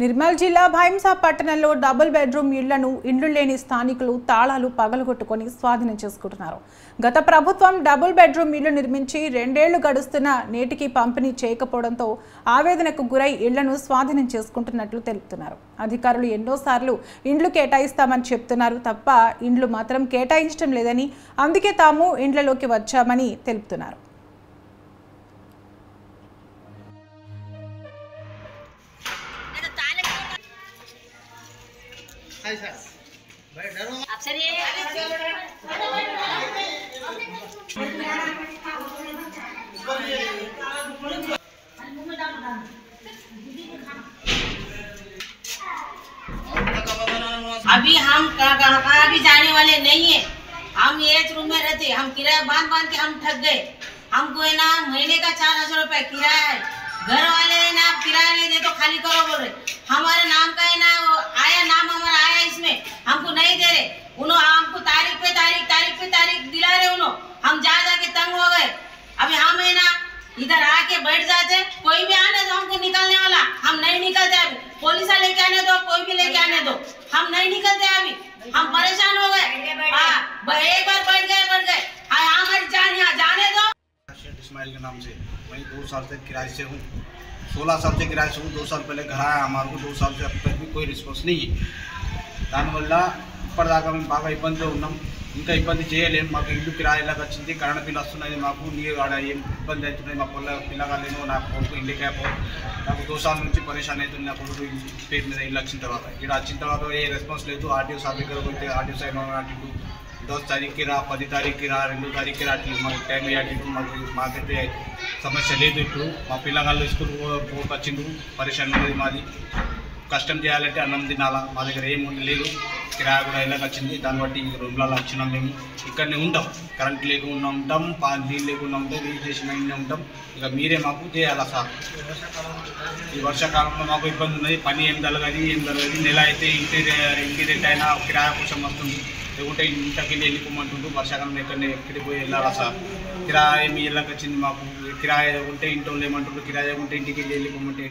నిర్మల్ జిల్లా భైంసా పట్టణంలో double bedroom ఇండ్లు లేని స్థానికులు తాళాలు పగలగొట్టుకొని స్వాధీనం చేసుకుంటున్నారు. గత ప్రభుత్వం డబుల్ బెడ్రూమ్ ఇళ్లు నిర్మించి 2 ఏళ్లు గడుస్తున్నా నేటికి పంపిణీ చేయకపోవడంతో ఆవేదనకు గురై ఇళ్లను స్వాధీనం చేసుకుంటున్నట్లు తెలుపుతున్నారు. అధికారులు ఎన్నోసార్లు ఇండ్లు కేటాయిస్తామని చెప్తున్నారు తప్ప ఇండ్లు మాత్రం కేటాయించడం లేదని, అందుకే తాము ఇండ్లలోకి వచ్చామని తెలుపుతున్నారు. अभी हम कहाँ भी जाने वाले नहीं है। हम एक रूम में रहते, हम किराया बांध के हम ठग गए। हमको है ना महीने का 4000 रुपए किराया है। घर वाले है ना किराया नहीं दे तो खाली करो बोल रहे। हमारे नाम का है ना आया, नाम हमारा आया, इसमें हमको नहीं दे रहे। उन्होंने हमको तारीख पे तारीख दिला रहे। उन्होंने हम जा के तंग हो गए। अभी हम है ना इधर आके बैठ जाते, कोई भी आने दो हमको निकलने वाला, हम नहीं निकलते। अभी पुलिस लेके आने दो, कोई भी लेके आने दो, हम नहीं निकलते। अभी हम परेशान हो गए। एक बार बैठ गए हमारी जान यहाँ जाने दो। इस्माइल के नाम से मैं 2 साल से किराए से हूँ, 16 साल से किराए से हूँ। 2 साल पहले घर आया, हमारे को 2 साल से अब तक भी कोई रिस्पांस नहीं है। దానివల్ల ఇప్పటిదాకా మేము బాగా ఇబ్బందిలో ఉన్నాం. ఇంకా ఇబ్బంది చేయలేము. మాకు ఇల్లు కిరాయిలాగా వచ్చింది, కరెంట్ బిల్ వస్తున్నది, మాకు నీరు ఆడ ఏం ఇబ్బంది అవుతున్నాయి. మా పిల్లగాలేను, నా కొడుకు ఇల్లుకేపో నాకు 2 సార్లు నుంచి పరేషాన్ అవుతుంది. నా కొడుకు పేరు మీద ఇల్లు వచ్చిన తర్వాత ఇక్కడ వచ్చిన తర్వాత ఏ రెస్పాన్స్ లేదు. ఆర్టీఓ సార్ దగ్గరకు పోతే ఆర్టీఓ సార్ అంటూ 10 తారీఖుకి రా, 10 తారీఖుకి రా, 2 తారీఖుకి రా, అట్లా మాకు టైం అటు మాకైతే సమస్య లేదు. ఇప్పుడు మా పిల్లగాళ్ళు స్కూల్ పోకొచ్చిండ్రు, పరేషాన్ ఉన్నది. మాది కష్టం చేయాలంటే అన్నం తినాలా, మా దగ్గర ఏం లేదు. కిరాయి కూడా ఇలాగ వచ్చింది. దాన్ని బట్టి రూమ్లలో వచ్చినాం. మేము ఇక్కడనే ఉంటాం, కరెంట్ లేకుండా ఉంటాం, నీళ్ళు లేకుండా ఉంటాం, రిజిస్ట్రేషన్ అయినా ఉంటాం. ఇక మీరే మాకు చేయాలా సార్. ఈ వర్షాకాలంలో మాకు ఇబ్బంది ఉన్నది. పని ఏం జరగదు. నెల అయితే ఇంటి రెంట్ అయినా కిరాయి కోసం వస్తుంది, లేకుంటే ఇంటికి వెళ్ళిపోమంటుంటూ వర్షాకాలంలో ఎక్కడికి పోయి వెళ్ళాలా సార్. కిరాయి మీ ఇళ్ళకి వచ్చింది. మాకు కిరాయి ఉంటే ఇంట్లో ఏమంటుండ్రు, కిరాయి ఉంటే ఇంటికి వెళ్ళిపోమంటే